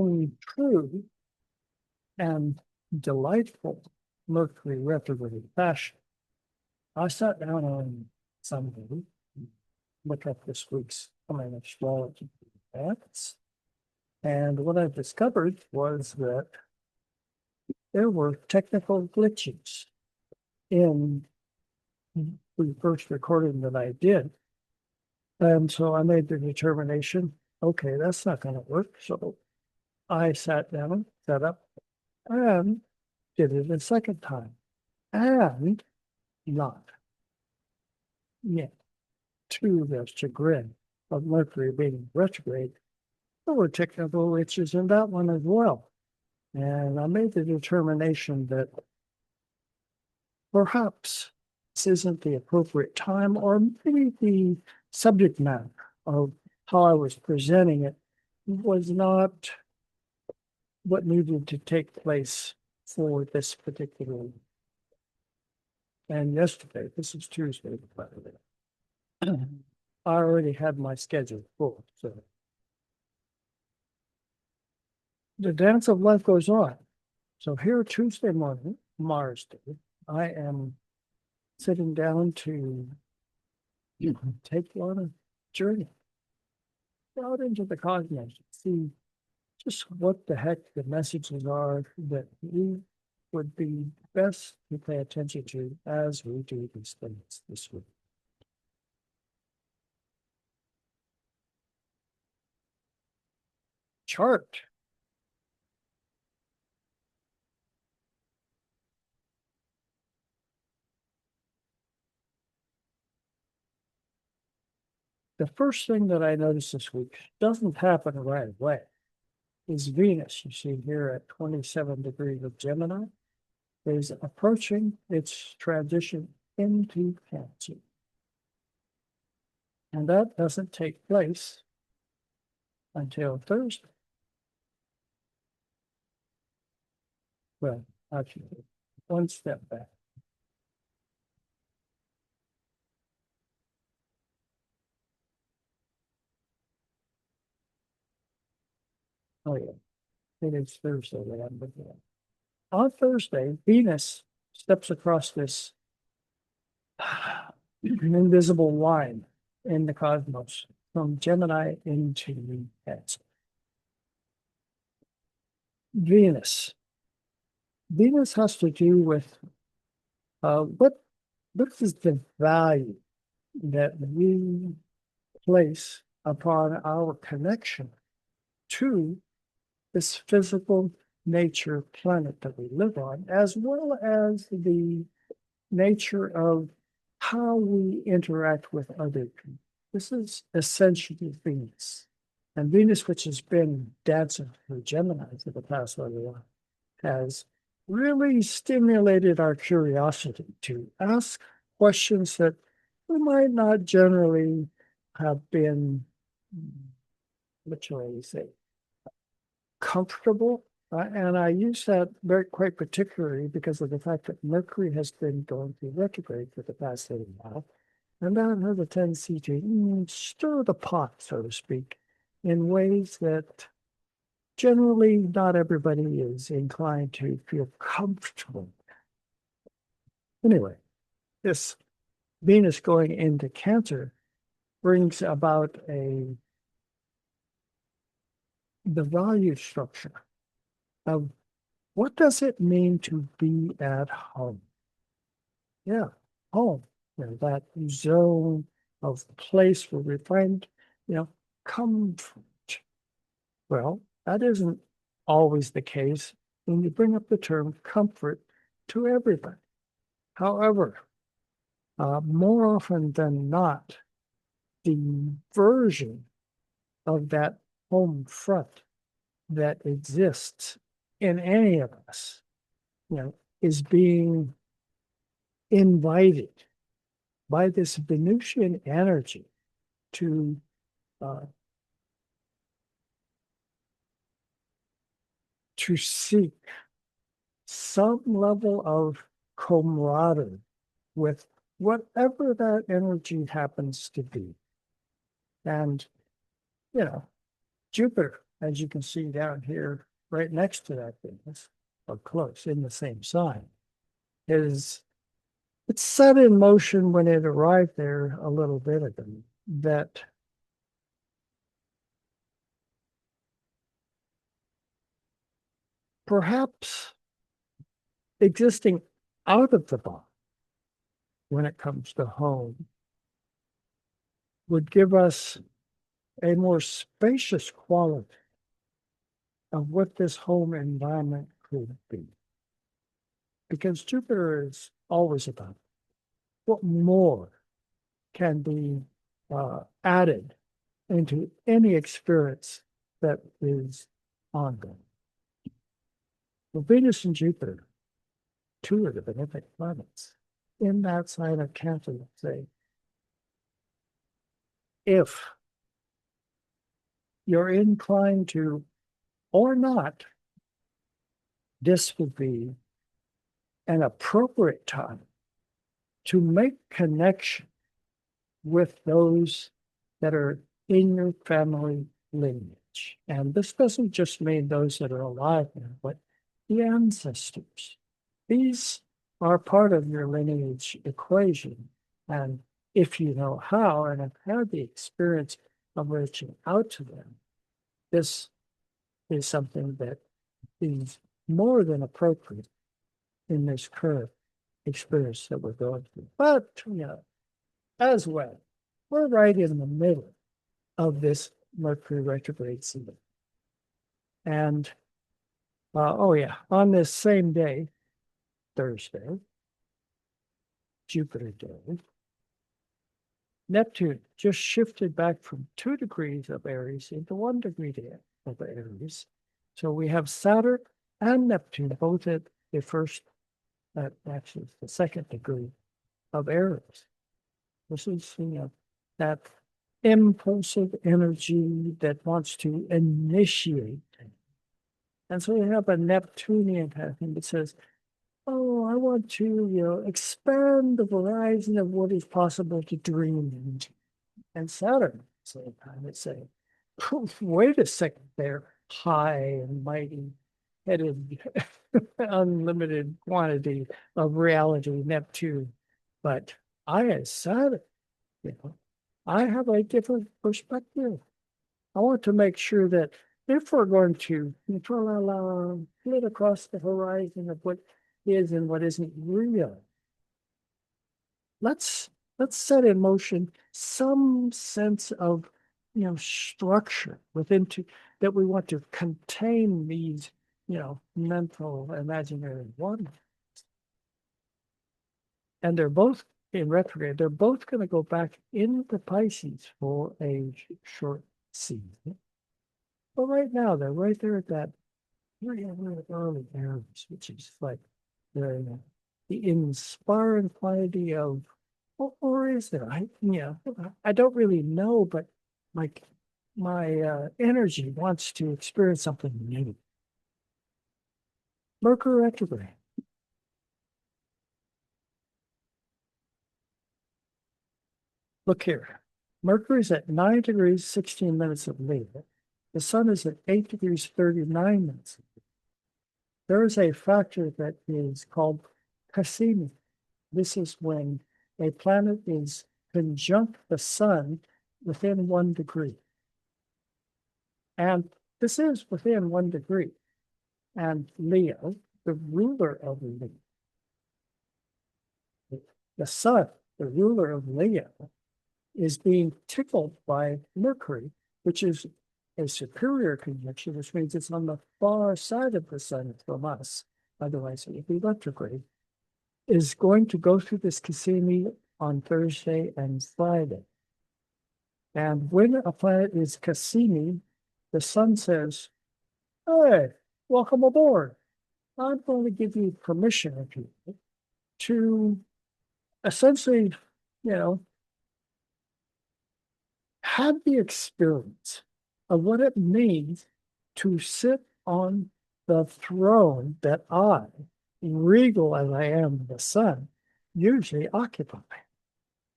in true and delightful Mercury retrograde fashion, I sat down on Sunday, look up this week's coming astrology events, and what I discovered was that there were technical glitches in the first recording that I did. And so I made the determination, okay, that's not going to work. So I sat down, set up, and did it a second time. And not yet, to the chagrin of Mercury being retrograde, there were technical glitches in that one as well. And I made the determination that perhaps this isn't the appropriate time, or maybe the subject matter of how I was presenting it was not what needed to take place for this particular. And yesterday, this is Tuesday, by the way, I already had my schedule full. So the dance of life goes on. So here Tuesday morning, Mars Day, I am sitting down to take you on a journey out into the cosmos, see just what the heck the messages are that we would be best to pay attention to as we do these things this week. Chart. The first thing that I noticed this week doesn't happen right away is Venus. You see here at 27 degrees of Gemini is approaching its transition into Cancer. And that doesn't take place until Thursday. Well, actually, one step back. Oh, yeah. It is Thursday that I'm looking at. On Thursday, Venus steps across this invisible line in the cosmos from Gemini into Cancer. Venus. Venus has to do with what is the value that we place upon our connection to this physical nature planet that we live on, as well as the nature of how we interact with other people. This is essentially Venus. And Venus, which has been dancing for Gemini for the past little while, has really stimulated our curiosity to ask questions that we might not generally have been, what shall I say, comfortable. And I use that quite particularly because of the fact that Mercury has been going through retrograde for the past little while. And that has a tendency to stir the pot, so to speak, in ways that generally not everybody is inclined to feel comfortable. Anyway, this Venus going into Cancer brings about the value structure of what does it mean to be at home? Yeah, home, that zone of place where we find, comfort. Well, that isn't always the case when you bring up the term comfort to everybody. However, more often than not, the version of that home front that exists in any of us, is being invited by this Venusian energy to seek some level of camaraderie with whatever that energy happens to be. And, Jupiter as you can see down here, right next to that Venus, or close in the same sign, is it's set in motion when it arrived there a little bit ago that perhaps existing out of the box when it comes to home would give us a more spacious quality of what this home environment could be. Because Jupiter is always about what more can be added into any experience that is ongoing. Well, Venus and Jupiter, two of the benefic planets, in that sign of Cancer, say, if you're inclined to or not, this would be an appropriate time to make connection with those that are in your family lineage. And this doesn't just mean those that are alive now, but the ancestors. These are part of your lineage equation. And if you know how and have had the experience of reaching out to them, this is something that is more than appropriate in this current experience that we're going through. But, as well, we're right in the middle of this Mercury retrograde season. And, on this same day, Thursday, Jupiter Day, Neptune just shifted back from 2 degrees of Aries into 1 degree of Aries. So we have Saturn and Neptune both at the first, actually the 2nd degree of Aries. This is, that impulsive energy that wants to initiate. And so we have a Neptunian kind of thing that says, oh, I want to, expand the horizon of what is possible to dream into. And Saturn, at the same time, it's saying, wait a second there, high and mighty headed, unlimited quantity of reality, Neptune. But I, as Saturn, I have a different perspective. I want to make sure that if we're going to flit across the horizon of what is and what isn't real, let's set in motion some sense of structure within that we want to contain these mental imaginary wonders. And they're both in retrograde. They're both going to go back into Pisces for a short season. But right now they're right there at that really early Aries, which is like the inspiring quality of, or is there? I don't really know, but like my energy wants to experience something new. Mercury retrograde. Look here. Mercury's at 9 degrees, 16 minutes of Leo. The sun is at 8 degrees, 39 minutes. There is a factor that is called Casimi. This is when a planet is conjunct the sun within 1 degree. And this is within 1 degree. And Leo, the ruler of Leo, the sun, the ruler of Leo, is being tickled by Mercury, which is a superior conjunction, which means it's on the far side of the sun from us. Otherwise, it would be retrograde. Is going to go through this Casimi on Thursday and Friday. And when a planet is Casimi, the sun says, hey, welcome aboard. I'm going to give you permission to essentially, have the experience of what it means to sit on the throne that I, regal as I am the sun, usually occupy.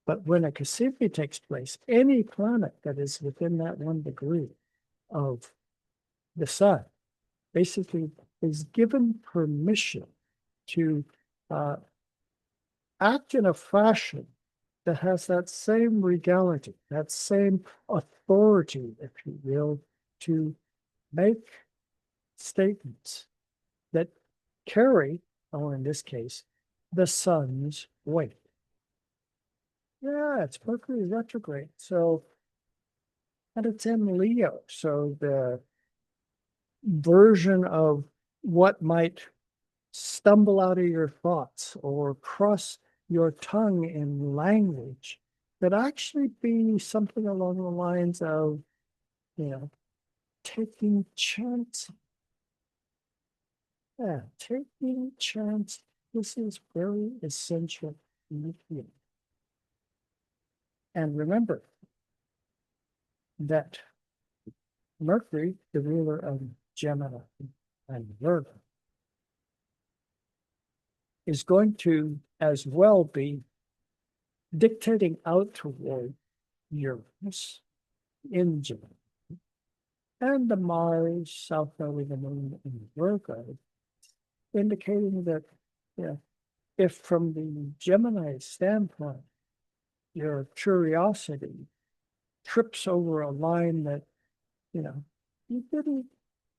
But when a Casimi takes place, any planet that is within that 1 degree of the sun basically is given permission to act in a fashion that has that same regality, that same authority, if you will, to make statements that carry, or in this case, the sun's weight. Yeah, it's Mercury retrograde. So, and it's in Leo. So the version of what might stumble out of your thoughts or cross your tongue in language could actually be something along the lines of, taking chance. Yeah, taking chance. This is very essential. And remember that Mercury, the ruler of Gemini and Virgo, is going to as well be dictating out toward Uranus in Gemini. And the Mars, South Node of the Moon in Virgo, indicating that, if from the Gemini standpoint, your curiosity trips over a line that, you didn't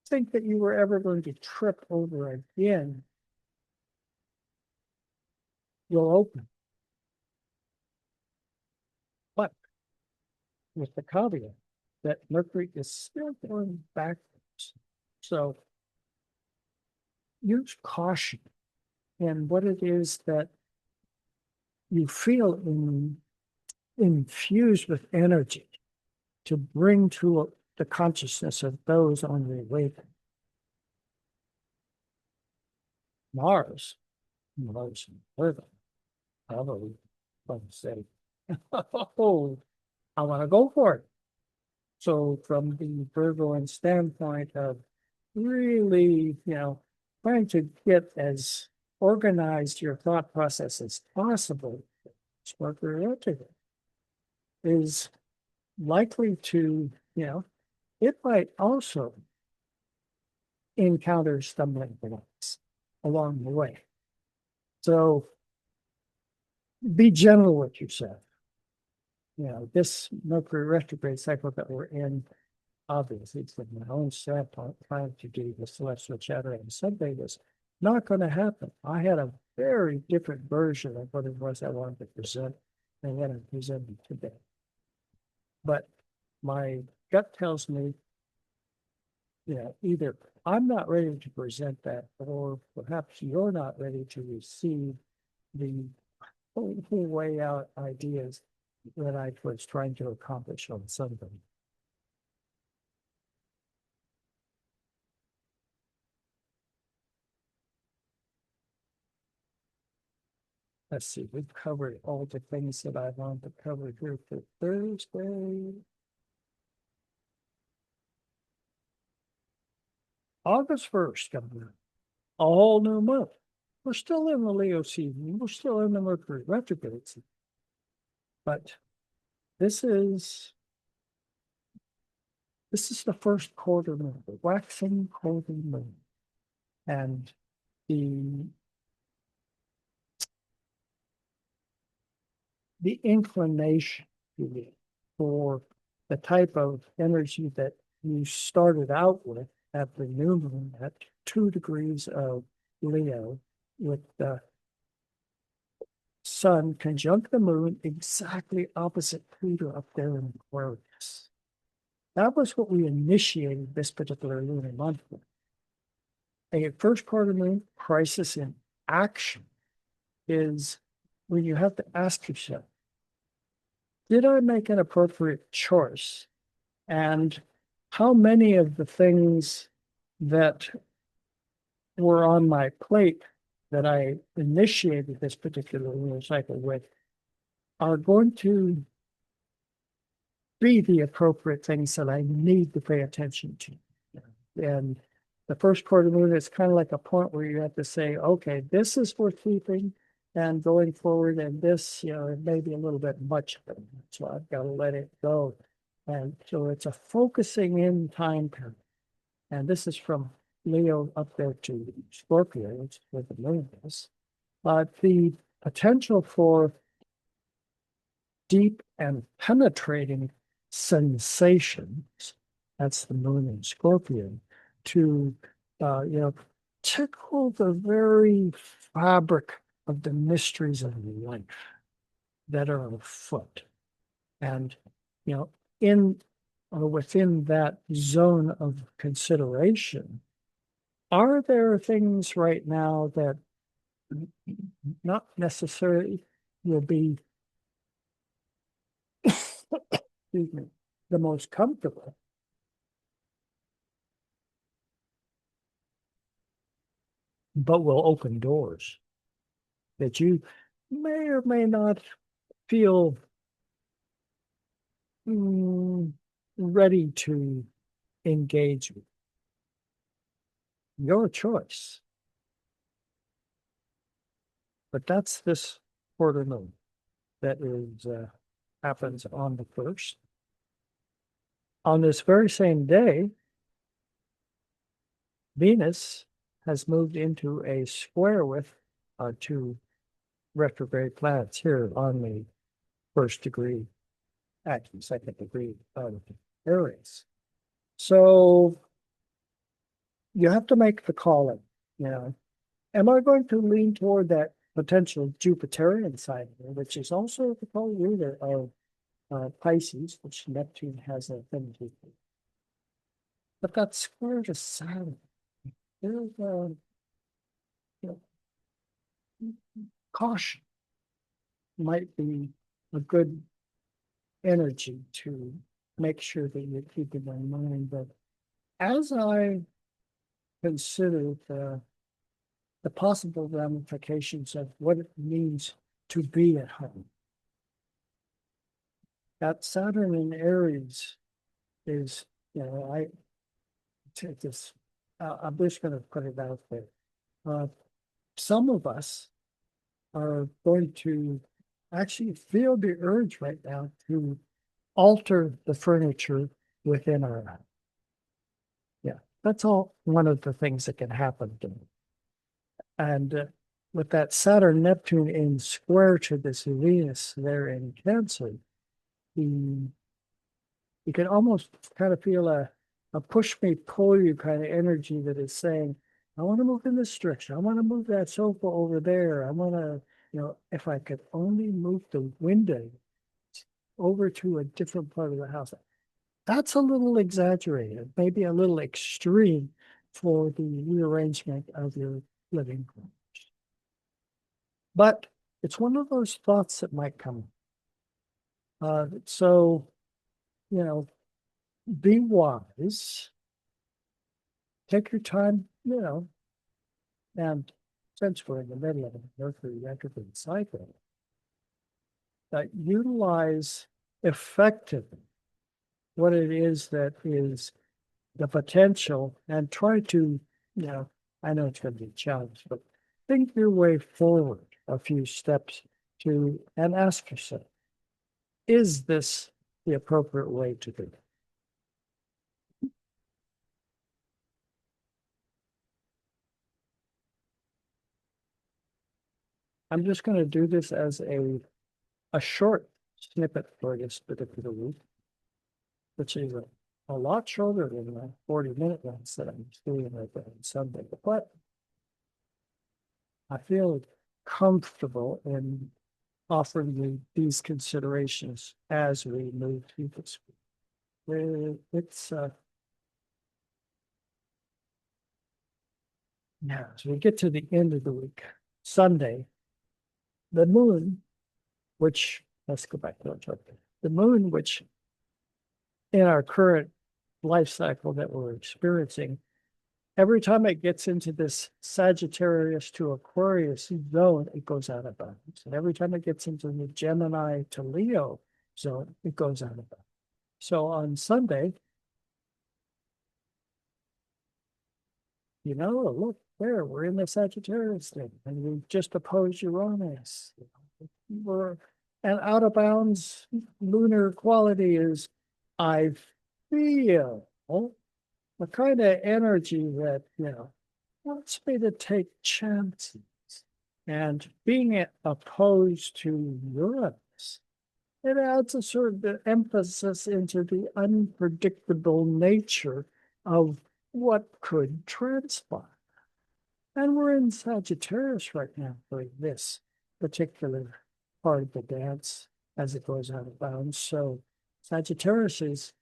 think that you were ever going to trip over again, you'll open. But with the caveat that Mercury is still going backwards. So use caution in what it is that you feel infused with energy to bring to the consciousness of those on the awakening. Mars, Virgo, probably going to say, oh, I want to go for it. So from the Virgoan standpoint of really, trying to get as organized your thought process as possible, Mercury retrograde is likely to, it might also encounter stumbling blocks along the way. So be gentle with yourself. This Mercury retrograde cycle that we're in, obviously, from my own standpoint, trying to do the celestial chatter on Sunday was not going to happen. I had a very different version of what it was I wanted to present than what I'm presenting today. But my gut tells me, either I'm not ready to present that, or perhaps you're not ready to receive the whole way out ideas that I was trying to accomplish on Sunday. Let's see, we've covered all the things that I want to cover here for Thursday. August 1st, coming up. A whole new month. We're still in the Leo season. We're still in the Mercury retrograde season. But this is the first quarter moon, the waxing quarter moon. And the inclination for the type of energy that you started out with at the new moon at 2 degrees of Leo, with the sun conjunct the moon exactly opposite Pluto up there in Aquarius. That was what we initiated this particular lunar month with. A first quarter moon crisis in action is when you have to ask yourself, did I make an appropriate choice? And how many of the things that were on my plate that I initiated this particular lunar cycle with are going to be the appropriate things that I need to pay attention to? And the first quarter moon is kind of like a point where you have to say, okay, this is worth keeping and going forward, and this, it may be a little bit much of it, so I've got to let it go. And so it's a focusing in time period. And this is from Leo up there to Scorpio, which is where the moon is. But the potential for deep and penetrating sensations, that's the moon in Scorpio, to tickle the very fabric of the mysteries of life that are afoot. And in or within that zone of consideration, are there things right now that not necessarily will be excuse me, the most comfortable, but will open doors that you may or may not feel ready to engage with? Your choice. But that's this quarter moon that is happens on the 1st. On this very same day, Venus has moved into a square with two retrograde planets here on the 1st degree, actually 2nd degree of Aries. So you have to make the calling, Am I going to lean toward that potential Jupiterian side here, which is also the co-ruler of Pisces, which Neptune has an affinity for? But that's square to Saturn. There's caution might be a good energy to make sure that you're keeping in mind. But as I consider the possible ramifications of what it means to be at home, that Saturn in Aries is, I take this, I'm just going to put it out there. Some of us are going to actually feel the urge right now to alter the furniture within our house. Yeah, that's all one of the things that can happen to me. And with that Saturn Neptune in square to this Venus there in Cancer, you can almost kind of feel a push me, pull you kind of energy that is saying, I want to move in this direction. I want to move that sofa over there. I want to, if I could only move the window over to a different part of the house. That's a little exaggerated, maybe a little extreme for the rearrangement of your living room. But it's one of those thoughts that might come. So, be wise, take your time, and since we're in the middle of a Mercury retrograde cycle, utilize effectively what it is that is the potential and try to, I know it's going to be a challenge, but think your way forward a few steps and ask yourself, is this the appropriate way to do it? I'm just going to do this as a short snippet for this particular week, which is a lot shorter than the 40-minute ones that I'm doing right there on Sunday. But I feel comfortable in offering you these considerations as we move through this week. It's now as we get to the end of the week, Sunday, the moon, which let's go back to our chart. The moon, which in our current life cycle that we're experiencing, every time it gets into this Sagittarius to Aquarius zone, it goes out of balance. And every time it gets into the Gemini to Leo zone, it goes out of balance. So on Sunday, look there, we're in the Sagittarius thing, and we just opposed Uranus. We're and out of bounds lunar quality is, I feel the kind of energy that, wants me to take chances. And being opposed to Uranus, it adds a sort of emphasis into the unpredictable nature of what could transpire. And we're in Sagittarius right now for this particular part of the dance as it goes out of bounds. So Sagittarius is,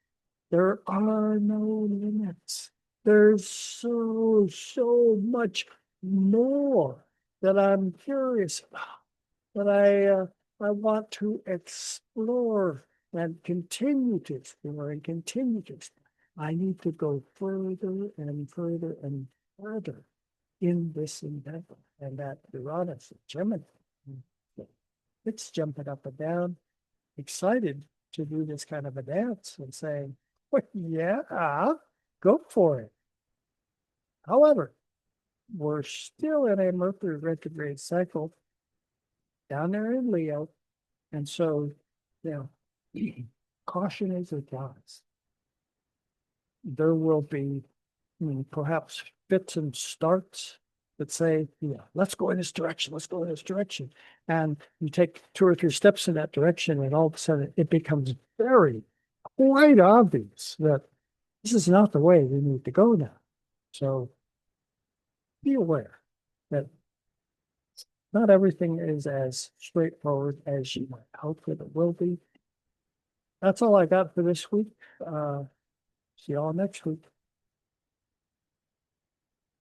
there are no limits. There's so much more that I'm curious about, that I want to explore and continue to explore and continue to explore. I need to go further and further and further in this endeavor. And that Uranus, Gemini, it's jumping up and down, excited to do this kind of a dance and saying, well, yeah, go for it. However, we're still in a Mercury retrograde cycle down there in Leo. And so, caution is advised. There will be perhaps fits and starts that say, let's go in this direction, let's go in this direction. And you take 2 or 3 steps in that direction, and all of a sudden it becomes quite obvious that this is not the way we need to go now. So be aware that not everything is as straightforward as you might hope that it will be. That's all I got for this week. See y'all next week.